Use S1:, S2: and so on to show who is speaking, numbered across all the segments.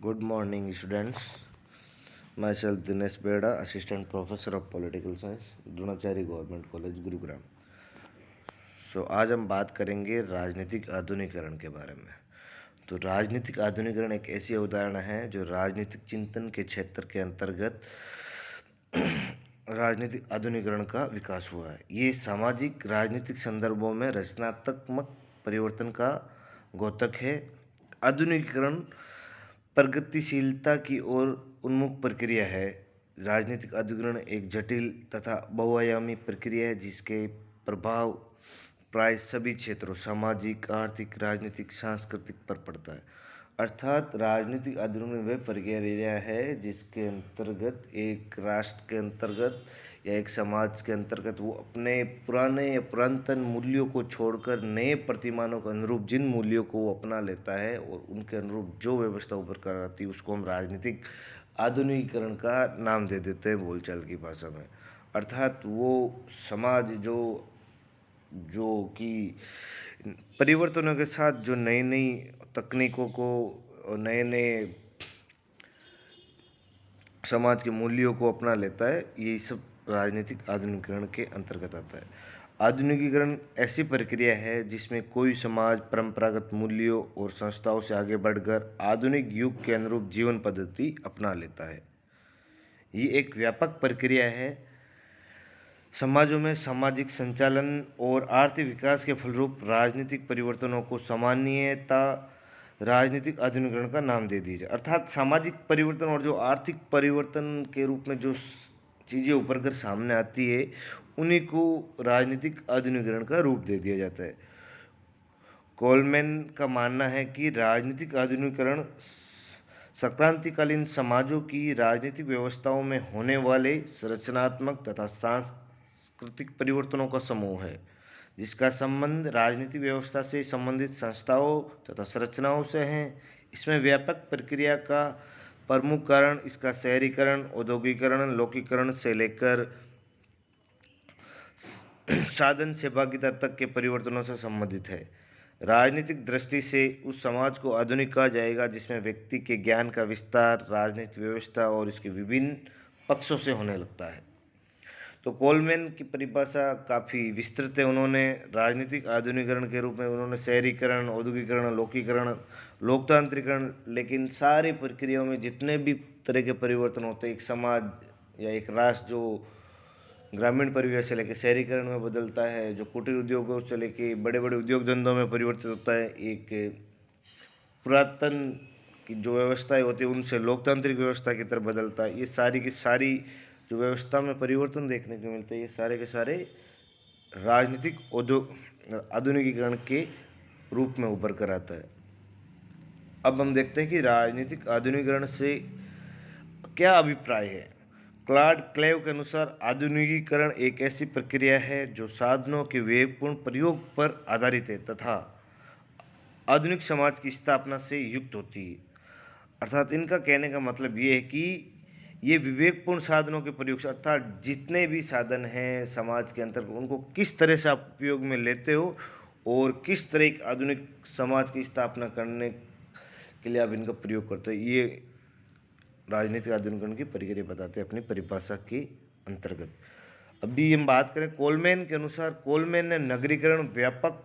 S1: Good morning, students. Myself Dinesh Beda, Assistant Professor of Political Science, Dronacharya government college Gurugram. आज हम बात करेंगे राजनीतिक आधुनिकीकरण के बारे में। तो राजनीतिक आधुनिकीकरण एक ऐसी अवधारणा है जो राजनीतिक चिंतन के क्षेत्र के अंतर्गत राजनीतिक आधुनिकीकरण का विकास हुआ है। ये सामाजिक राजनीतिक संदर्भों में रचनात्मक परिवर्तन का द्योतक है। आधुनिकीकरण प्रगतिशीलता की ओर उन्मुख प्रक्रिया है। राजनीतिक आधुनिकीकरण एक जटिल तथा बहुआयामी प्रक्रिया है जिसके प्रभाव प्राय सभी क्षेत्रों सामाजिक, आर्थिक, राजनीतिक, सांस्कृतिक पर पड़ता है। अर्थात राजनीतिक आधुनिकीकरण वह प्रक्रिया है जिसके अंतर्गत एक राष्ट्र के अंतर्गत या एक समाज के अंतर्गत वो अपने पुराने या पुरातन मूल्यों को छोड़कर नए प्रतिमानों के अनुरूप जिन मूल्यों को वो अपना लेता है और उनके अनुरूप जो व्यवस्था उभर कर आती है उसको हम राजनीतिक आधुनिकीकरण का नाम दे देते हैं बोलचाल की भाषा में। अर्थात वो समाज जो कि परिवर्तनों के साथ जो नई नई तकनीकों को और नए नए समाज के मूल्यों को अपना लेता है, ये सब राजनीतिक आधुनिकीकरण के अंतर्गत आता है। आधुनिकीकरण ऐसी प्रक्रिया है जिसमें कोई समाज परंपरागत मूल्यों और संस्थाओं से आगे बढ़कर आधुनिक युग के अनुरूप जीवन पद्धति अपना लेता है। ये एक व्यापक प्रक्रिया है। समाजों में सामाजिक संचालन और आर्थिक विकास के फलरूप राजनीतिक परिवर्तनों को सामान्यतः राजनीतिक आधुनिकीकरण का नाम दे दीजिए। अर्थात सामाजिक परिवर्तन और जो आर्थिक परिवर्तन के रूप में जो चीज़ें उभर कर सामने आती है उन्हीं को राजनीतिक आधुनिकीकरण का रूप दे दिया जाता है। कोलमैन का मानना है कि राजनीतिक आधुनिकीकरण संक्रांतिकालीन समाजों की राजनीतिक व्यवस्थाओं में होने वाले संरचनात्मक तथा सांस्कृतिक परिवर्तनों का समूह है जिसका संबंध राजनीतिक व्यवस्था से संबंधित संस्थाओं तथा संरचनाओं से है। इसमें व्यापक प्रक्रिया का प्रमुख कारण इसका शहरीकरण, औद्योगिकरण, लोकीकरण से लेकर साधन सहभागिता तक के परिवर्तनों से संबंधित है। राजनीतिक दृष्टि से उस समाज को आधुनिक कहा जाएगा जिसमें व्यक्ति के ज्ञान का विस्तार राजनीतिक व्यवस्था और इसके विभिन्न पक्षों से होने लगता है। तो कोलमैन की परिभाषा काफ़ी विस्तृत है। उन्होंने राजनीतिक आधुनिकीकरण के रूप में उन्होंने शहरीकरण, औद्योगिकरण, लोकीकरण, लोकतांत्रिकरण, लेकिन सारी प्रक्रियाओं में जितने भी तरह के परिवर्तन होते हैं एक समाज या एक राष्ट्र जो ग्रामीण परिवेश से लेकर शहरीकरण में बदलता है, जो कुटीर उद्योगों से लेकर बड़े बड़े उद्योग धंधों में परिवर्तित होता है, एक पुरातन की जो व्यवस्थाएं होती है उनसे लोकतांत्रिक व्यवस्था की तरफ बदलता है। ये सारी की सारी जो व्यवस्था में परिवर्तन देखने को मिलते हैं ये सारे के सारे राजनीतिक आधुनिकीकरण के रूप में उभर कर आता है। अब हम देखते हैं कि राजनीतिक आधुनिकीकरण से क्या अभिप्राय है। क्लॉड क्लेव के अनुसार आधुनिकीकरण एक ऐसी प्रक्रिया है जो साधनों के विवेकपूर्ण प्रयोग पर आधारित है तथा आधुनिक समाज की स्थापना से युक्त होती है। अर्थात इनका कहने का मतलब ये है कि ये विवेकपूर्ण साधनों के प्रयोग से, अर्थात जितने भी साधन हैं समाज के अंतर्गत उनको किस तरह से आप उपयोग में लेते हो और किस तरह एक आधुनिक समाज की स्थापना करने के लिए आप इनका प्रयोग करते हो, ये राजनीतिक आधुनिकीकरण की प्रक्रिया बताते हैं अपनी परिभाषा के अंतर्गत। अभी हम बात करें कोलमैन के अनुसार, कोलमैन ने नगरीकरण, व्यापक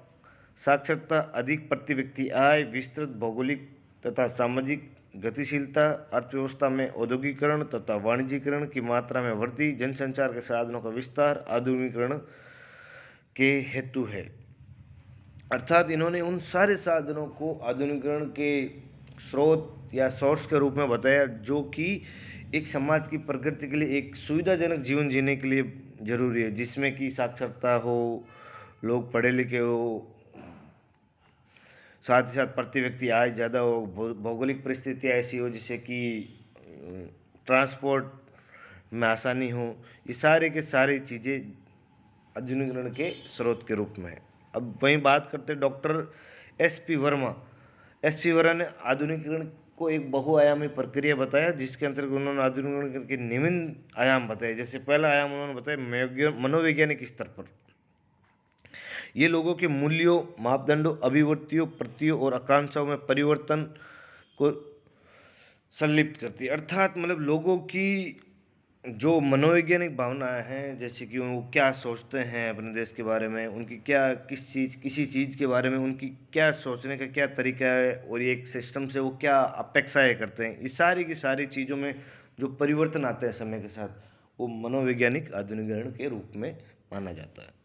S1: साक्षरता, अधिक प्रति व्यक्ति आय, विस्तृत भौगोलिक तथा सामाजिक गतिशीलता, अर्थव्यवस्था में औद्योगिकरण तथा वाणिज्यीकरण की मात्रा में वृद्धि, जनसंचार के साधनों का विस्तार आधुनिकीकरण के हेतु है। अर्थात इन्होंने उन सारे साधनों को आधुनिकीकरण के स्रोत या सोर्स के रूप में बताया जो कि एक समाज की प्रगति के लिए एक सुविधाजनक जीवन जीने के लिए जरूरी है, जिसमें कि साक्षरता हो, लोग पढ़े लिखे हो, साथ ही साथ प्रति व्यक्ति आय ज़्यादा हो, भौगोलिक परिस्थितियाँ ऐसी हो जिससे कि ट्रांसपोर्ट में आसानी हो। ये सारे के सारी चीज़ें आधुनिकीकरण के स्रोत के रूप में है। अब वहीं बात करते हैं doctor SP. Verma. SP. Verma ने आधुनिकीकरण को एक बहुआयामी प्रक्रिया बताया जिसके अंतर्गत उन्होंने आधुनिकीकरण के निम्न आयाम बताए। जैसे पहला आयाम उन्होंने बताया मनोवैज्ञानिक स्तर पर, ये लोगों के मूल्यों, मापदंडों, अभिवृत्तियों, प्रतियों और आकांक्षाओं में परिवर्तन को संलिप्त करती है। अर्थात मतलब लोगों की जो मनोवैज्ञानिक भावनाएं हैं, जैसे कि वो क्या सोचते हैं अपने देश के बारे में, उनकी क्या किसी चीज़ के बारे में उनकी क्या सोचने का क्या तरीका है, और ये एक सिस्टम से वो क्या अपेक्षाएं करते हैं, ये सारी की सारी चीज़ों में जो परिवर्तन आते हैं समय के साथ, वो मनोवैज्ञानिक आधुनिकीकरण के रूप में माना जाता है।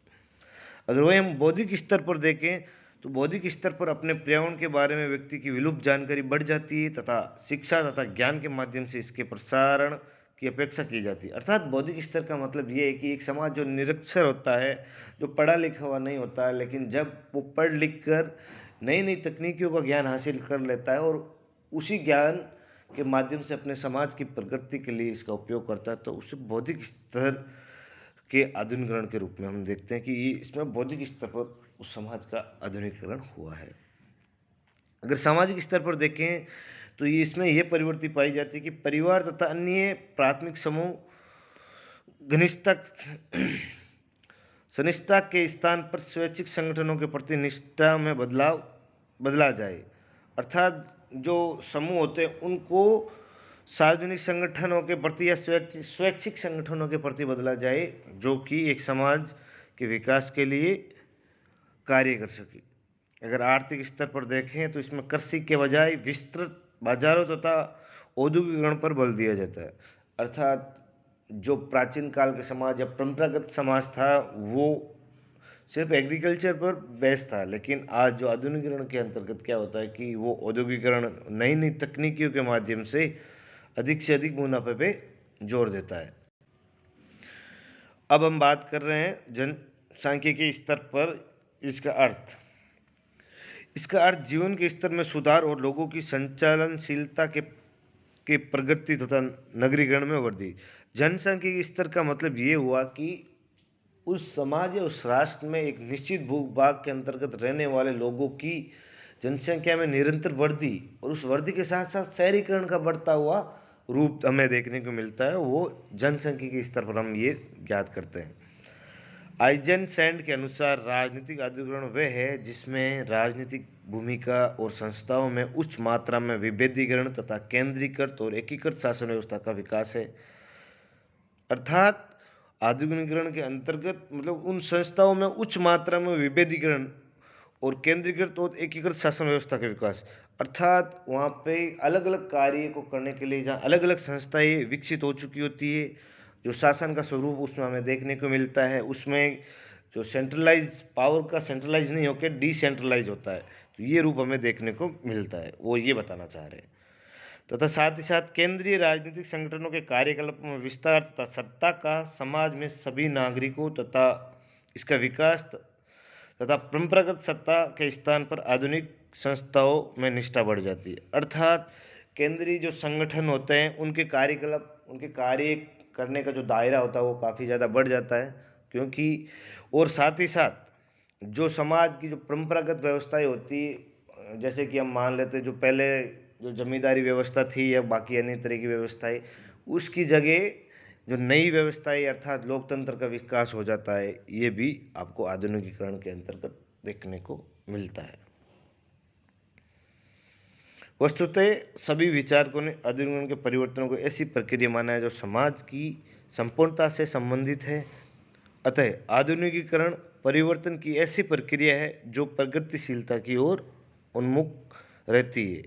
S1: अगर वही हम बौद्धिक स्तर पर देखें, तो बौद्धिक स्तर पर अपने पर्यावरण के बारे में व्यक्ति की विलुप्त जानकारी बढ़ जाती है तथा शिक्षा तथा ज्ञान के माध्यम से इसके प्रसारण की अपेक्षा की जाती है। अर्थात बौद्धिक स्तर का मतलब ये है कि एक समाज जो निरक्षर होता है, जो पढ़ा लिखा हुआ नहीं होता है, लेकिन जब वो पढ़ लिख कर नई नई तकनीकियों का ज्ञान हासिल कर लेता है और उसी ज्ञान के माध्यम से अपने समाज की प्रगति के लिए इसका उपयोग करता है, तो उसे बौद्धिक स्तर के आधुनिकीकरण के रूप में हम देखते हैं कि ये इसमें बौद्धिक स्तर पर उस समाज का आधुनिकीकरण हुआ है। अगर सामाजिक स्तर पर देखें, तो ये इसमें यह प्रवृत्ति पाई जाती है कि परिवार तथा अन्य प्राथमिक समूह घनिष्ठता सनिष्ठता के स्थान पर स्वैच्छिक संगठनों के प्रति निष्ठा में बदला जाए। अर्थात जो समूह होते हैं उनको सार्वजनिक संगठनों के प्रति या स्वैच्छिक संगठनों के प्रति बदला जाए, जो कि एक समाज के विकास के लिए कार्य कर सके। अगर आर्थिक स्तर पर देखें, तो इसमें कृषि के बजाय विस्तृत बाजारों तथा औद्योगिकरण पर बल दिया जाता है। अर्थात जो प्राचीन काल के समाज या परंपरागत समाज था, वो सिर्फ एग्रीकल्चर पर बेस्ड था, लेकिन आज जो आधुनिकीकरण के अंतर्गत क्या होता है कि वो औद्योगिकरण नई नई तकनीकियों के माध्यम से अधिक मुनाफे पे जोर देता है। अब हम बात कर रहे हैं जनसांख्यिकी स्तर पर इसका अर्थ जीवन के स्तर में सुधार और लोगों की संचालनशीलता के प्रगति तथा नगरीकरण में वृद्धि। जनसांख्यिकी स्तर का मतलब ये हुआ कि उस समाज या उस राष्ट्र में एक निश्चित भूभाग के अंतर्गत रहने वाले लोगों की जनसंख्या में निरंतर वृद्धि, और उस वृद्धि के साथ साथ शहरीकरण का बढ़ता हुआ रूप हमें देखने को मिलता है, वो जनसंख्यिकी स्तर पर हम ये ज्ञात करते हैं। आइजनसैंड के अनुसार राजनीतिक आधुनिकीकरण वह है जिसमें राजनीतिक भूमिका और संस्थाओं में उच्च मात्रा में विभेदीकरण तथा केंद्रीकृत और एकीकृत शासन व्यवस्था का विकास है। अर्थात आधुनिकीकरण के अंतर्गत मतलब उन संस्थाओं में उच्च मात्रा में विभेदीकरण और केंद्रीकृत और एकीकृत शासन व्यवस्था का विकास। अर्थात वहाँ पे अलग अलग कार्य को करने के लिए जहाँ अलग अलग संस्थाएं विकसित हो चुकी होती है, जो शासन का स्वरूप उसमें हमें देखने को मिलता है, उसमें जो सेंट्रलाइज पावर का सेंट्रलाइज नहीं होकर डिसेंट्रलाइज होता है, तो ये रूप हमें देखने को मिलता है, वो ये बताना चाह रहे हैं। तथा साथ ही साथ केंद्रीय राजनीतिक संगठनों के कार्यकलाप में विस्तार तथा सत्ता का समाज में सभी नागरिकों तथा इसका विकास तथा परंपरागत सत्ता के स्थान पर आधुनिक संस्थाओं में निष्ठा बढ़ जाती है। अर्थात केंद्रीय जो संगठन होते हैं उनके कार्यकलाप, उनके कार्य करने का जो दायरा होता है वो काफ़ी ज़्यादा बढ़ जाता है, क्योंकि और साथ ही साथ जो समाज की जो परंपरागत व्यवस्थाएं होती, जैसे कि हम मान लेते जो पहले जो जमींदारी व्यवस्था थी या बाकी अन्य तरह की व्यवस्थाएं, उसकी जगह जो नई व्यवस्थाएं अर्थात लोकतंत्र का विकास हो जाता है, ये भी आपको आधुनिकीकरण के अंतर्गत देखने को मिलता है। वस्तुतः सभी विचारकों ने आधुनिकीकरण के परिवर्तनों को ऐसी प्रक्रिया माना है जो समाज की संपूर्णता से संबंधित है। अतः आधुनिकीकरण परिवर्तन की ऐसी प्रक्रिया है जो प्रगतिशीलता की ओर उन्मुख रहती है।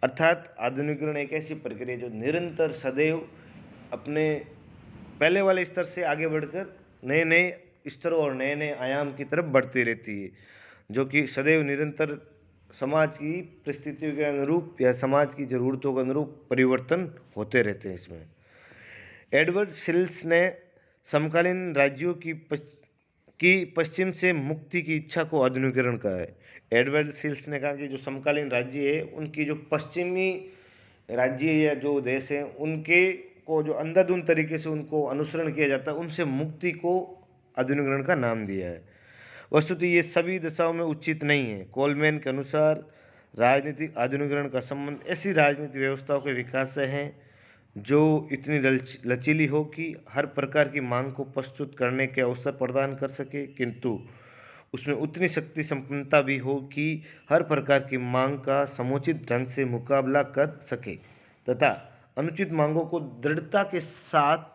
S1: अर्थात आधुनिकीकरण एक ऐसी प्रक्रिया जो निरंतर सदैव अपने पहले वाले स्तर से आगे बढ़कर नए नए स्तरों और नए नए आयाम की तरफ बढ़ती रहती है, जो कि सदैव निरंतर समाज की परिस्थितियों के अनुरूप या समाज की ज़रूरतों के अनुरूप परिवर्तन होते रहते हैं। इसमें एडवर्ड सिल्स ने समकालीन राज्यों की पश्चिम से मुक्ति की इच्छा को आधुनिकीकरण कहा है। एडवर्ड सिल्स ने कहा कि जो समकालीन राज्य है उनकी जो पश्चिमी राज्य या जो देश है उनके को जो अंधाधुंध तरीके से उनको अनुसरण किया जाता है, उनसे मुक्ति को आधुनिकीकरण का नाम दिया है। वस्तुतः ये सभी दिशाओं में उचित नहीं है। कोलमैन के अनुसार राजनीतिक आधुनिकीकरण का संबंध ऐसी राजनीतिक व्यवस्थाओं के विकास से है जो इतनी लचीली हो कि हर प्रकार की मांग को प्रस्तुत करने के अवसर प्रदान कर सके, किंतु उसमें उतनी शक्ति संपन्नता भी हो कि हर प्रकार की मांग का समुचित ढंग से मुकाबला कर सके। तथा अनुचित मांगों को दृढ़ता के साथ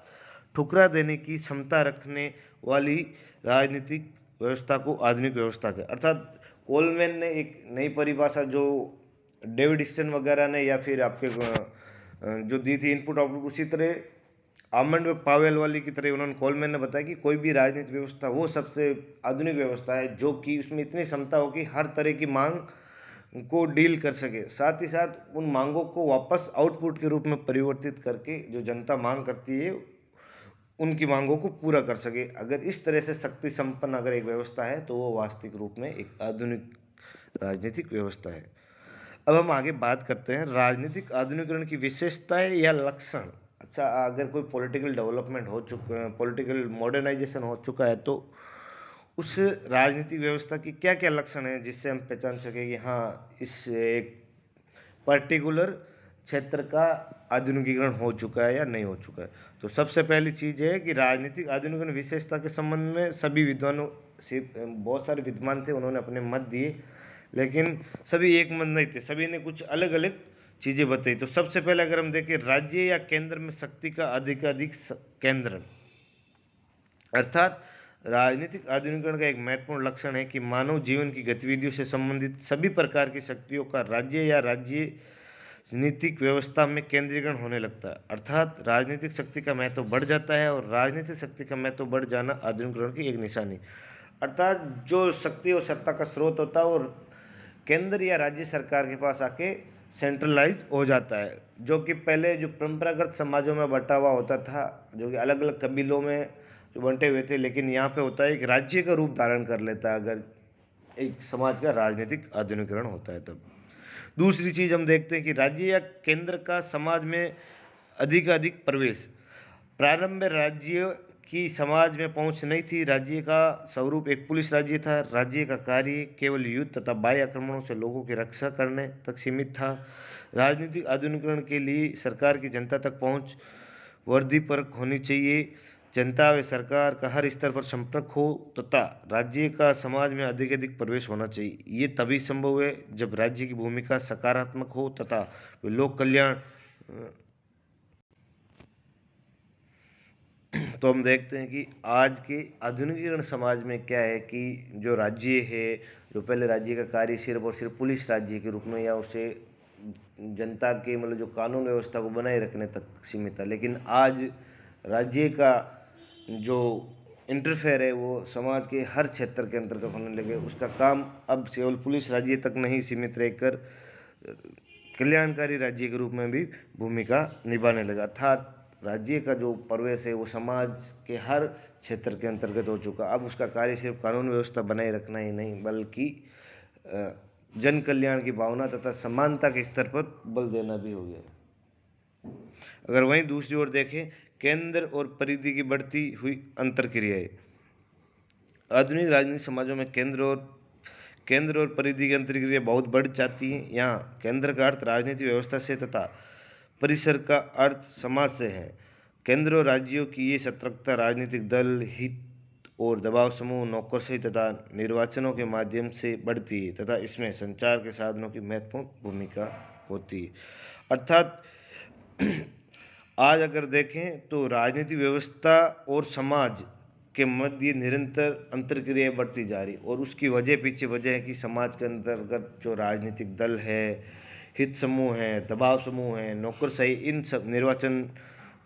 S1: ठुकरा देने की क्षमता रखने वाली राजनीतिक व्यवस्था को आधुनिक व्यवस्था के, अर्थात कोलमैन ने एक नई परिभाषा जो डेविड स्टन वगैरह ने या फिर आपके जो दी थी इनपुट आउटपुट, उसी तरह आमंड पावेल वाली की तरह उन्होंने कोलमैन ने बताया कि कोई भी राजनीतिक व्यवस्था वो सबसे आधुनिक व्यवस्था है जो कि उसमें इतनी क्षमता हो कि हर तरह की मांग को डील कर सके, साथ ही साथ उन मांगों को वापस आउटपुट के रूप में परिवर्तित करके जो जनता मांग करती है उनकी मांगों को पूरा कर सके। अगर इस तरह से शक्ति संपन्न अगर एक व्यवस्था है तो वो वास्तविक रूप में एक आधुनिक राजनीतिक व्यवस्था है। अब हम आगे बात करते हैं राजनीतिक आधुनिकीकरण की विशेषताएं या लक्षण। अच्छा, अगर कोई पॉलिटिकल डेवलपमेंट हो चुका, पॉलिटिकल मॉडर्नाइजेशन हो चुका है तो उस राजनीतिक व्यवस्था की क्या क्या लक्षण है जिससे हम पहचान सके कि हाँ इस एक पर्टिकुलर क्षेत्र का आधुनिकीकरण हो चुका है या नहीं हो चुका है। तो सबसे पहली चीज है कि राजनीतिक आधुनिकीकरण विशेषता के संबंध में सभी विद्वानों से, बहुत सारे विद्वान थे, उन्होंने अपने मत दिए, लेकिन सभी एक मत नहीं थे, सभी ने कुछ अलग अलग चीजें बताई। तो सबसे पहले अगर हम देखें राज्य या केंद्र में शक्ति का अधिकाधिक केंद्र, अर्थात राजनीतिक आधुनिकीकरण का एक महत्वपूर्ण लक्षण है कि मानव जीवन की गतिविधियों से संबंधित सभी प्रकार की शक्तियों का राज्य या राज्य राजनीतिक व्यवस्था में केंद्रीकरण होने लगता है, अर्थात राजनीतिक शक्ति का महत्व बढ़ जाता है और राजनीतिक शक्ति का महत्व बढ़ जाना आधुनिकीकरण की एक निशानी, अर्थात जो शक्ति और सत्ता का स्रोत होता है और केंद्र या राज्य सरकार के पास आके सेंट्रलाइज हो जाता है, जो कि पहले जो परंपरागत समाजों में बंटा हुआ होता था, जो कि अलग अलग कबीलों में जो बंटे हुए थे, लेकिन यहाँ पे होता है एक राज्य का रूप धारण कर लेता है अगर एक समाज का राजनीतिक आधुनिकीकरण होता है तब। दूसरी चीज हम देखते हैं कि राज्य या केंद्र का समाज में अधिक प्रवेश। प्रारंभ में राज्य की समाज में पहुंच नहीं थी, राज्य का स्वरूप एक पुलिस राज्य था, राज्य का कार्य केवल युद्ध तथा बाह्य आक्रमणों से लोगों की रक्षा करने तक सीमित था। राजनीतिक आधुनिकीकरण के लिए सरकार की जनता तक पहुंच वर्दीपरक होनी चाहिए, जनता व सरकार का हर स्तर पर संपर्क हो तथा राज्य का समाज में अधिक प्रवेश होना चाहिए। ये तभी संभव है जब राज्य की भूमिका सकारात्मक हो तथा लोक कल्याण। तो हम देखते हैं कि आज के आधुनिकीकरण समाज में क्या है कि जो राज्य है, जो पहले राज्य का कार्य सिर्फ और सिर्फ पुलिस राज्य के रूप में या उसे जनता के मतलब जो कानून व्यवस्था को बनाए रखने तक सीमित था, लेकिन आज राज्य का जो इंटरफेयर है वो समाज के हर क्षेत्र के अंतर्गत होने लगे। उसका काम अब केवल पुलिस राज्य तक नहीं सीमित रहकर कल्याणकारी राज्य के रूप में भी भूमिका निभाने लगा, अर्थात राज्य का जो प्रवेश है वो समाज के हर क्षेत्र के अंतर्गत हो चुका। अब उसका कार्य सिर्फ कानून व्यवस्था बनाए रखना ही नहीं बल्कि जन कल्याण की भावना तथा समानता के स्तर पर बल देना भी हो गया। अगर वहीं दूसरी ओर देखें केंद्र और परिधि की बढ़ती हुई अंतरक्रियाएं। आधुनिक राजनीतिक समाजों में केंद्र और परिधि की अंतरक्रिया बहुत बढ़ जाती है। यहाँ केंद्र का अर्थ राजनीतिक व्यवस्था से तथा परिसर का अर्थ समाज से है। केंद्र और राज्यों की ये सतर्कता राजनीतिक दल, हित और दबाव समूह, नौकरशाही तथा निर्वाचनों के माध्यम से बढ़ती है तथा इसमें संचार के साधनों की महत्वपूर्ण भूमिका होती है। अर्थात आज अगर देखें तो राजनीतिक व्यवस्था और समाज के मध्य निरंतर अंतरक्रियाएं बढ़ती जा रही और उसकी पीछे वजह है कि समाज के अंतर्गत जो राजनीतिक दल है, हित समूह है, दबाव समूह है, नौकरशाही, इन सब निर्वाचन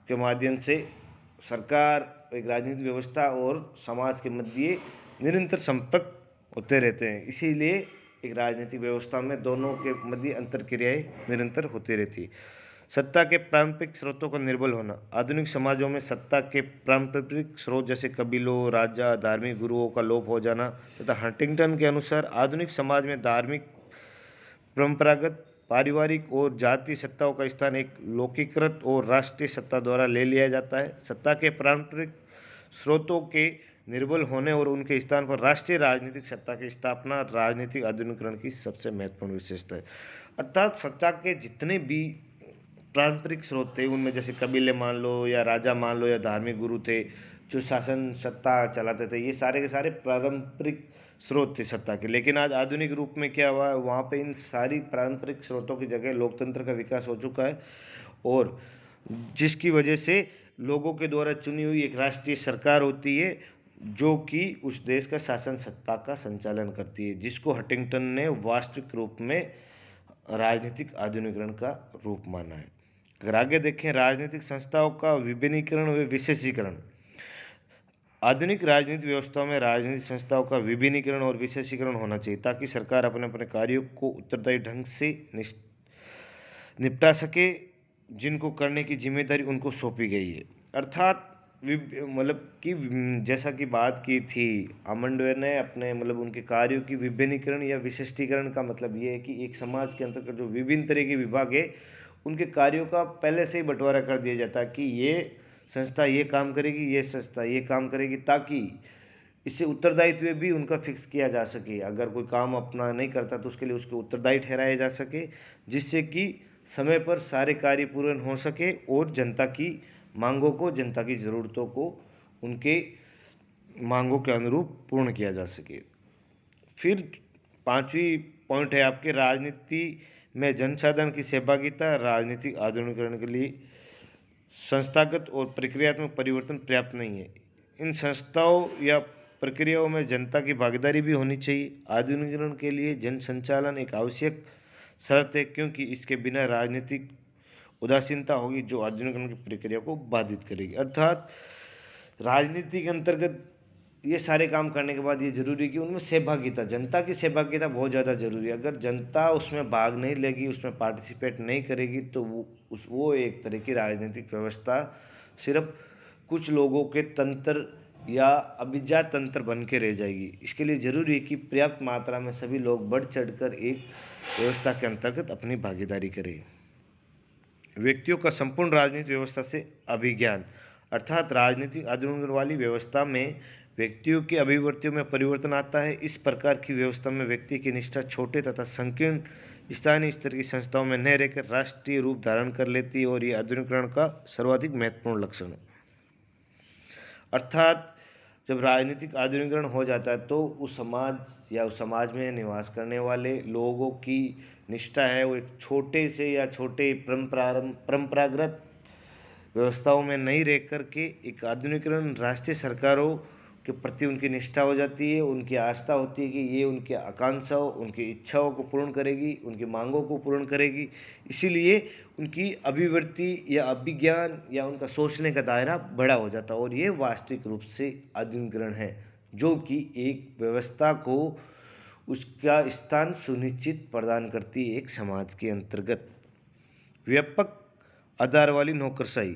S1: के माध्यम से सरकार, एक राजनीतिक व्यवस्था और समाज के मध्य निरंतर संपर्क होते रहते हैं। इसीलिए एक राजनीतिक व्यवस्था में दोनों के मध्य अंतरक्रियाएं निरंतर होती रहती है। सत्ता के पारंपरिक स्रोतों का निर्बल होना। आधुनिक समाजों में सत्ता के पारंपरिक स्रोत जैसे कबीलों, राजा, धार्मिक गुरुओं का लोप हो जाना तथा हंटिंगटन के अनुसार आधुनिक समाज में धार्मिक, परंपरागत, पारिवारिक और जातीय सत्ताओं का स्थान एक लौकिकृत और राष्ट्रीय सत्ता द्वारा ले लिया जाता है। सत्ता के पारंपरिक स्रोतों के निर्बल होने और उनके स्थान पर राष्ट्रीय राजनीतिक सत्ता की स्थापना राजनीतिक आधुनिकीकरण की सबसे महत्वपूर्ण विशेषता है। अर्थात सत्ता के जितने भी पारंपरिक स्रोत थे उनमें जैसे कबीले मान लो या राजा मान लो या धार्मिक गुरु थे जो शासन सत्ता चलाते थे, ये सारे के सारे पारंपरिक स्रोत थे सत्ता के। लेकिन आज आधुनिक रूप में क्या हुआ है, वहाँ पे इन सारी पारंपरिक स्रोतों की जगह लोकतंत्र का विकास हो चुका है और जिसकी वजह से लोगों के द्वारा चुनी हुई एक राष्ट्रीय सरकार होती है जो कि उस देश का शासन सत्ता का संचालन करती है, जिसको हंटिंगटन ने वास्तविक रूप में राजनीतिक आधुनिकीकरण का रूप माना है। अगर आगे देखें, राजनीतिक संस्थाओं का विभिन्नीकरण व विशेषीकरण। आधुनिक राजनीतिक व्यवस्थाओं में राजनीतिक संस्थाओं का विभिन्नीकरण और विशेषीकरण होना चाहिए ताकि सरकार अपने अपने कार्यों को उत्तरदायी ढंग से निपटा सके जिनको करने की जिम्मेदारी उनको सौंपी गई है। अर्थात मतलब कि जैसा कि बात की थी आमंडवे ने अपने उनके कार्यों की विभिन्नीकरण या विशिष्टीकरण का मतलब ये है कि एक समाज के अंतर्गत जो विभिन्न तरह के विभाग है उनके कार्यों का पहले से ही बंटवारा कर दिया जाता है कि ये संस्था ये काम करेगी, ये संस्था ये काम करेगी, ताकि इससे उत्तरदायित्व भी उनका फिक्स किया जा सके। अगर कोई काम अपना नहीं करता तो उसके लिए उसको उत्तरदायी ठहराया जा सके, जिससे कि समय पर सारे कार्य पूर्ण हो सके और जनता की मांगों को, जनता की ज़रूरतों को उनके मांगों के अनुरूप पूर्ण किया जा सके। फिर पांचवी पॉइंट है आपके राजनीति में जनसाधारण की सहभागिता। राजनीतिक आधुनिकीकरण के लिए संस्थागत और प्रक्रियात्मक परिवर्तन पर्याप्त नहीं है। इन संस्थाओं या प्रक्रियाओं में जनता की भागीदारी भी होनी चाहिए। आधुनिकीकरण के लिए जन संचालन एक आवश्यक शर्त है क्योंकि इसके बिना राजनीतिक उदासीनता होगी जो आधुनिकीकरण की प्रक्रिया को बाधित करेगी। अर्थात राजनीति के अंतर्गत ये सारे काम करने के बाद ये जरूरी है कि उनमें सहभागिता, जनता की सहभागिता बहुत ज़्यादा जरूरी है। अगर जनता उसमें भाग नहीं लेगी, उसमें पार्टिसिपेट नहीं करेगी तो वो एक तरह की राजनीतिक व्यवस्था सिर्फ कुछ लोगों के तंत्र या अभिजात तंत्र बन के रह जाएगी। इसके लिए जरूरी है कि पर्याप्त मात्रा में सभी लोग बढ़ चढ़कर एक व्यवस्था के अंतर्गत अपनी भागीदारी करें। व्यक्तियों का संपूर्ण राजनीतिक व्यवस्था से अभिज्ञान। अर्थात राजनीतिक आधुनिकीकरण वाली व्यवस्था में व्यक्तियों की अभिवृत्तियों में परिवर्तन आता है। इस प्रकार की व्यवस्था में व्यक्ति की निष्ठा छोटे तथा संकीर्ण स्थानीय स्तर की संस्थाओं में न रहकर राष्ट्रीय रूप धारण कर लेती है और ये आधुनिकीकरण का सर्वाधिक महत्वपूर्ण लक्षण है। अर्थात जब राजनीतिक आधुनिकीकरण हो जाता है तो उस समाज में निवास करने वाले लोगों की निष्ठा है वो एक छोटे से या छोटे परंपरागत व्यवस्थाओं में नहीं रह कर के एक आधुनिकीकरण राष्ट्रीय सरकारों के प्रति उनकी निष्ठा हो जाती है। उनकी आस्था होती है कि ये उनकी आकांक्षाओं, उनकी इच्छाओं को पूर्ण करेगी, उनकी मांगों को पूर्ण करेगी। इसीलिए उनकी अभिवृत्ति या अभिज्ञान या उनका सोचने का दायरा बड़ा हो जाता है और ये वास्तविक रूप से आधुनिकीकरण है जो कि एक व्यवस्था को उसका स्थान सुनिश्चित प्रदान करती है एक समाज के अंतर्गत। व्यापक आधार वाली नौकरशाही।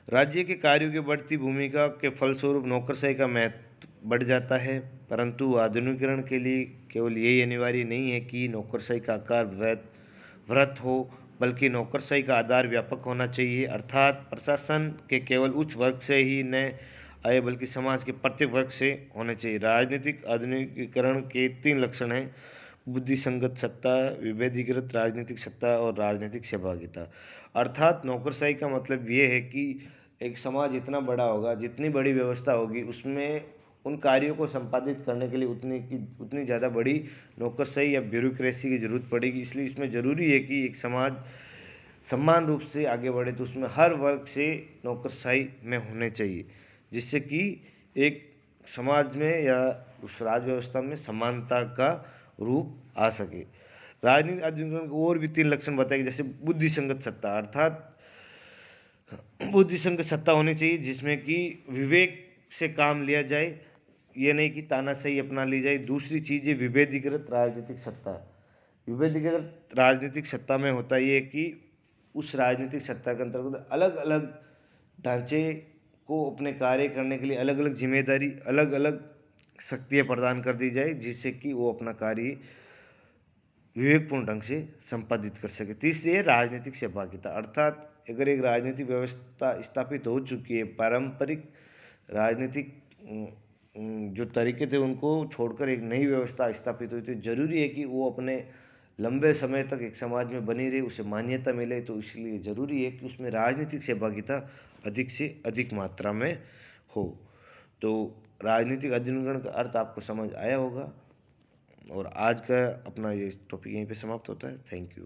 S1: राज्य के कार्यों की बढ़ती भूमिका के फलस्वरूप नौकरशाही का महत्व बढ़ जाता है, परंतु आधुनिकीकरण के लिए केवल यही अनिवार्य नहीं है कि नौकरशाही का आकार वृहत हो, बल्कि नौकरशाही का आधार व्यापक होना चाहिए। अर्थात प्रशासन के केवल उच्च वर्ग से ही न आए बल्कि समाज के प्रत्येक वर्ग से होने चाहिए। राजनीतिक आधुनिकीकरण के 3 लक्षण हैं: बुद्धिसंगत सत्ता, विभेदीकृत राजनीतिक सत्ता और राजनीतिक सहभागिता। अर्थात नौकरशाही का मतलब ये है कि एक समाज इतना बड़ा होगा, जितनी बड़ी व्यवस्था होगी उसमें उन कार्यों को संपादित करने के लिए उतनी ज़्यादा बड़ी नौकरशाही या ब्यूरोक्रेसी की जरूरत पड़ेगी। इसलिए इसमें ज़रूरी है कि एक समाज समान रूप से आगे बढ़े तो उसमें हर वर्ग से नौकरशाही में होने चाहिए, जिससे कि एक समाज में या उस राज व्यवस्था में समानता का रूप आ सके। राजनीतिक आधुनिकीकरण को और भी 3 लक्षण बताएंगे, जैसे बुद्धिसंगत सत्ता। अर्थात बुद्धिसंगत सत्ता होनी चाहिए जिसमें कि विवेक से काम लिया जाए, ये नहीं कि तानाशाही अपना ली जाए। दूसरी चीज़ है विभेदीकृत राजनीतिक सत्ता। विभेदीकृत राजनीतिक सत्ता में होता ये कि उस राजनीतिक सत्ता के अंतर्गत अलग अलग ढांचे को अपने कार्य करने के लिए अलग अलग जिम्मेदारी, अलग अलग शक्तियाँ प्रदान कर दी जाए, जिससे कि वो अपना कार्य विवेकपूर्ण ढंग से संपादित कर सके। तीसरी है राजनीतिक सहभागिता। अर्थात अगर एक राजनीतिक व्यवस्था स्थापित हो चुकी है, पारंपरिक राजनीतिक जो तरीके थे उनको छोड़कर एक नई व्यवस्था स्थापित हुई, तो जरूरी है कि वो अपने लंबे समय तक एक समाज में बनी रहे, उसे मान्यता मिले। तो इसलिए जरूरी है कि उसमें राजनीतिक सहभागिता अधिक से अधिक मात्रा में हो। तो राजनीतिक आधुनिकीकरण का अर्थ आपको समझ आया होगा और आज का अपना ये टॉपिक यहीं पे समाप्त होता है। Thank you.